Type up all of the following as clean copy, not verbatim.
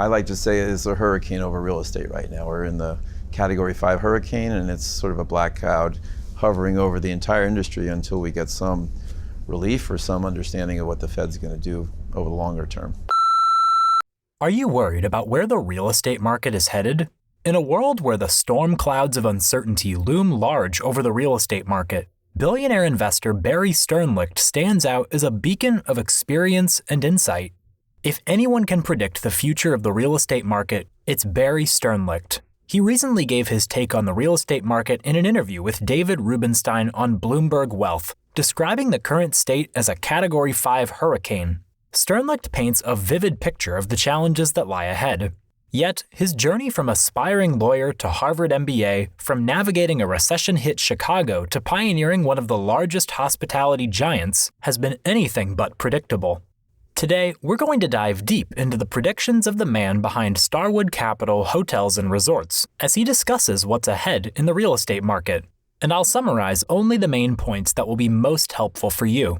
I like to say it's a hurricane over real estate right now. We're in the Category 5 hurricane, and it's sort of a black cloud hovering over the entire industry until we get some relief or some understanding of what the Fed's going to do over the longer term. Are you worried about where the real estate market is headed? In a world where the storm clouds of uncertainty loom large over the real estate market, billionaire investor Barry Sternlicht stands out as a beacon of experience and insight. If anyone can predict the future of the real estate market, it's Barry Sternlicht. He recently gave his take on the real estate market in an interview with David Rubenstein on Bloomberg Wealth, describing the current state as a Category 5 hurricane. Sternlicht paints a vivid picture of the challenges that lie ahead. Yet, his journey from aspiring lawyer to Harvard MBA, from navigating a recession-hit Chicago to pioneering one of the largest hospitality giants, has been anything but predictable. Today, we're going to dive deep into the predictions of the man behind Starwood Capital Hotels and Resorts as he discusses what's ahead in the real estate market. And I'll summarize only the main points that will be most helpful for you.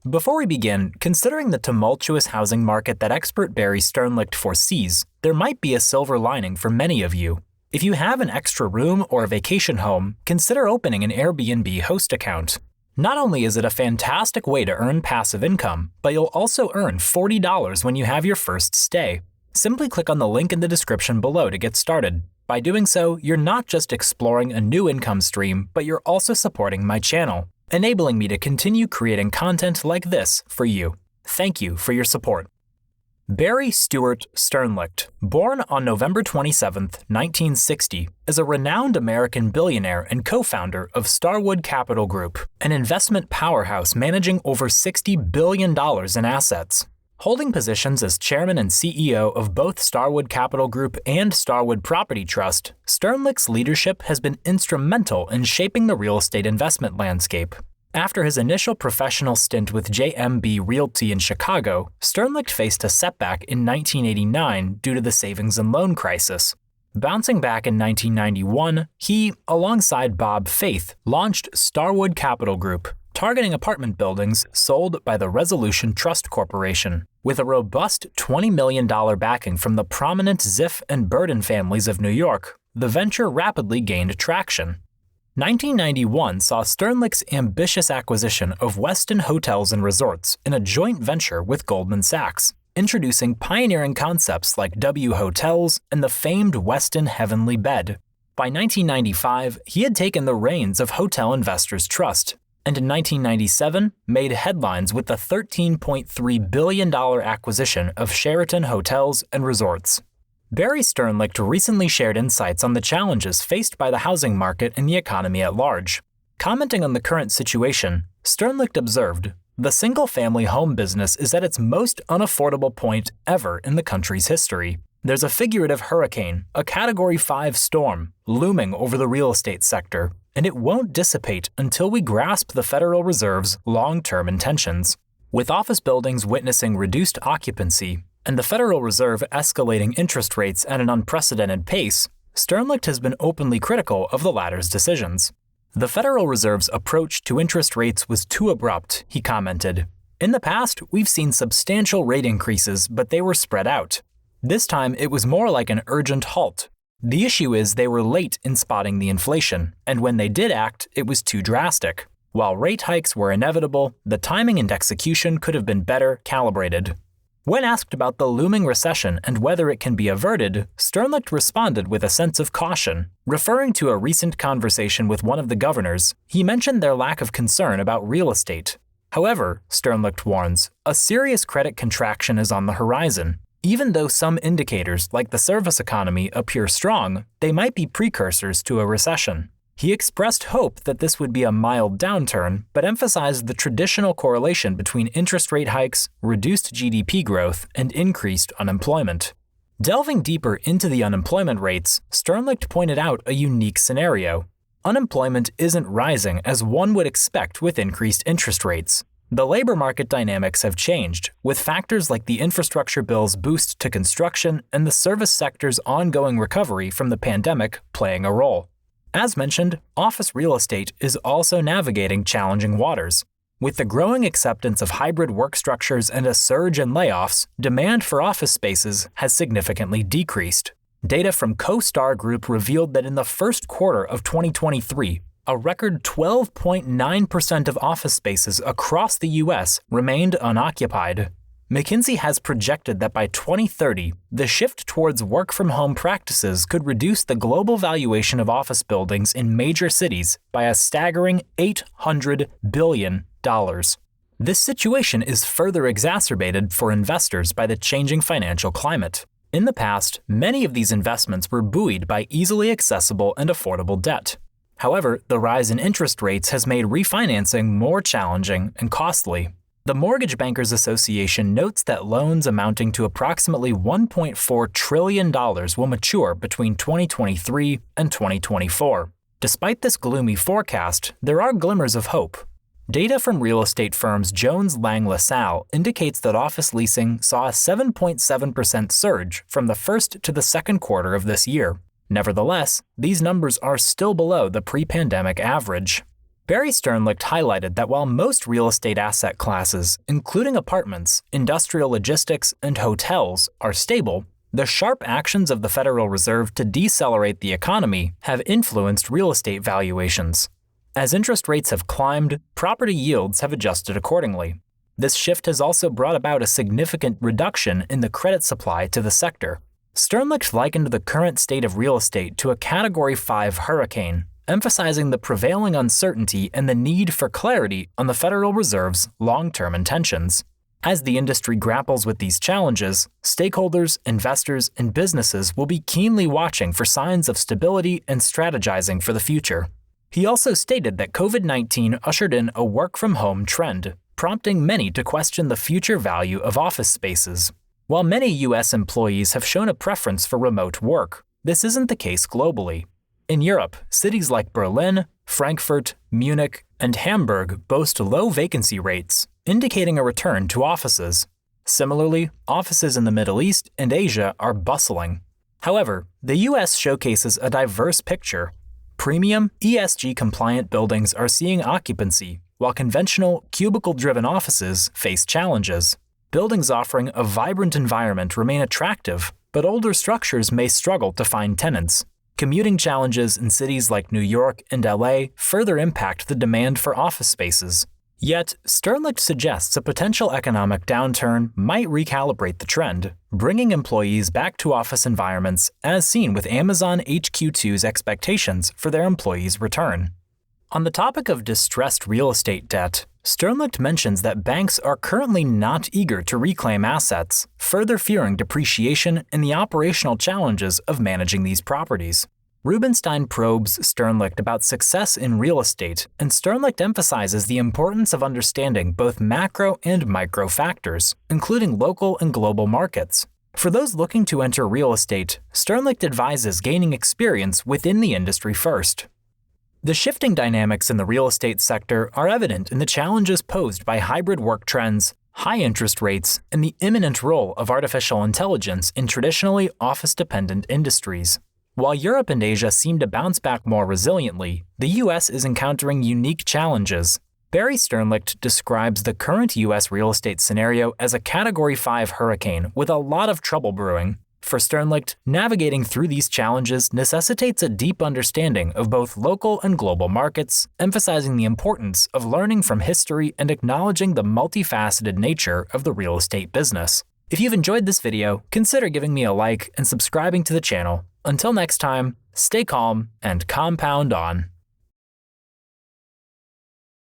Before we begin, considering the tumultuous housing market that expert Barry Sternlicht foresees, there might be a silver lining for many of you. If you have an extra room or a vacation home, consider opening an Airbnb host account. Not only is it a fantastic way to earn passive income, but you'll also earn $40 when you have your first stay. Simply click on the link in the description below to get started. By doing so, you're not just exploring a new income stream, but you're also supporting my channel, enabling me to continue creating content like this for you. Thank you for your support. Barry Stewart Sternlicht, born on November 27, 1960, is a renowned American billionaire and co-founder of Starwood Capital Group, an investment powerhouse managing over $60 billion in assets. Holding positions as chairman and CEO of both Starwood Capital Group and Starwood Property Trust, Sternlicht's leadership has been instrumental in shaping the real estate investment landscape. After his initial professional stint with JMB Realty in Chicago, Sternlicht faced a setback in 1989 due to the savings and loan crisis. Bouncing back in 1991, he, alongside Bob Faith, launched Starwood Capital Group, targeting apartment buildings sold by the Resolution Trust Corporation. With a robust $20 million backing from the prominent Ziff and Burden families of New York, the venture rapidly gained traction. 1991 saw Sternlicht's ambitious acquisition of Westin Hotels and Resorts in a joint venture with Goldman Sachs, introducing pioneering concepts like W Hotels and the famed Westin Heavenly Bed. By 1995, he had taken the reins of Hotel Investors Trust, and in 1997 made headlines with the $13.3 billion acquisition of Sheraton Hotels and Resorts. Barry Sternlicht recently shared insights on the challenges faced by the housing market and the economy at large. Commenting on the current situation, Sternlicht observed, "The single-family home business is at its most unaffordable point ever in the country's history. There's a figurative hurricane, a Category 5 storm, looming over the real estate sector, and it won't dissipate until we grasp the Federal Reserve's long-term intentions. With office buildings witnessing reduced occupancy, and the Federal Reserve escalating interest rates at an unprecedented pace, Sternlicht has been openly critical of the latter's decisions. The Federal Reserve's approach to interest rates was too abrupt, he commented. In the past, we've seen substantial rate increases, but they were spread out. This time, it was more like an urgent halt. The issue is they were late in spotting the inflation, and when they did act, it was too drastic. While rate hikes were inevitable, the timing and execution could have been better calibrated." When asked about the looming recession and whether it can be averted, Sternlicht responded with a sense of caution. Referring to a recent conversation with one of the governors, he mentioned their lack of concern about real estate. However, Sternlicht warns, a serious credit contraction is on the horizon. Even though some indicators, like the service economy, appear strong, they might be precursors to a recession. He expressed hope that this would be a mild downturn, but emphasized the traditional correlation between interest rate hikes, reduced GDP growth, and increased unemployment. Delving deeper into the unemployment rates, Sternlicht pointed out a unique scenario. Unemployment isn't rising as one would expect with increased interest rates. The labor market dynamics have changed, with factors like the infrastructure bill's boost to construction and the service sector's ongoing recovery from the pandemic playing a role. As mentioned, office real estate is also navigating challenging waters. With the growing acceptance of hybrid work structures and a surge in layoffs, demand for office spaces has significantly decreased. Data from CoStar Group revealed that in the first quarter of 2023, a record 12.9% of office spaces across the U.S. remained unoccupied. McKinsey has projected that by 2030, the shift towards work-from-home practices could reduce the global valuation of office buildings in major cities by a staggering $800 billion. This situation is further exacerbated for investors by the changing financial climate. In the past, many of these investments were buoyed by easily accessible and affordable debt. However, the rise in interest rates has made refinancing more challenging and costly. The Mortgage Bankers Association notes that loans amounting to approximately $1.4 trillion will mature between 2023 and 2024. Despite this gloomy forecast, there are glimmers of hope. Data from real estate firms Jones Lang LaSalle indicates that office leasing saw a 7.7% surge from the first to the second quarter of this year. Nevertheless, these numbers are still below the pre-pandemic average. Barry Sternlicht highlighted that while most real estate asset classes, including apartments, industrial logistics, and hotels, are stable, the sharp actions of the Federal Reserve to decelerate the economy have influenced real estate valuations. As interest rates have climbed, property yields have adjusted accordingly. This shift has also brought about a significant reduction in the credit supply to the sector. Sternlicht likened the current state of real estate to a Category 5 hurricane, emphasizing the prevailing uncertainty and the need for clarity on the Federal Reserve's long-term intentions. As the industry grapples with these challenges, stakeholders, investors, and businesses will be keenly watching for signs of stability and strategizing for the future. He also stated that COVID-19 ushered in a work-from-home trend, prompting many to question the future value of office spaces. While many U.S. employees have shown a preference for remote work, this isn't the case globally. In Europe, cities like Berlin, Frankfurt, Munich, and Hamburg boast low vacancy rates, indicating a return to offices. Similarly, offices in the Middle East and Asia are bustling. However, the U.S. showcases a diverse picture. Premium, ESG-compliant buildings are seeing occupancy, while conventional, cubicle-driven offices face challenges. Buildings offering a vibrant environment remain attractive, but older structures may struggle to find tenants. Commuting challenges in cities like New York and LA further impact the demand for office spaces. Yet, Sternlicht suggests a potential economic downturn might recalibrate the trend, bringing employees back to office environments as seen with Amazon HQ2's expectations for their employees' return. On the topic of distressed real estate debt, Sternlicht mentions that banks are currently not eager to reclaim assets, further fearing depreciation and the operational challenges of managing these properties. Rubenstein probes Sternlicht about success in real estate, and Sternlicht emphasizes the importance of understanding both macro and micro factors, including local and global markets. For those looking to enter real estate, Sternlicht advises gaining experience within the industry first. The shifting dynamics in the real estate sector are evident in the challenges posed by hybrid work trends, high interest rates, and the imminent role of artificial intelligence in traditionally office-dependent industries. While Europe and Asia seem to bounce back more resiliently, the U.S. is encountering unique challenges. Barry Sternlicht describes the current U.S. real estate scenario as a Category 5 hurricane with a lot of trouble brewing. For Sternlicht, navigating through these challenges necessitates a deep understanding of both local and global markets, emphasizing the importance of learning from history and acknowledging the multifaceted nature of the real estate business. If you've enjoyed this video, consider giving me a like and subscribing to the channel. Until next time, stay calm and compound on.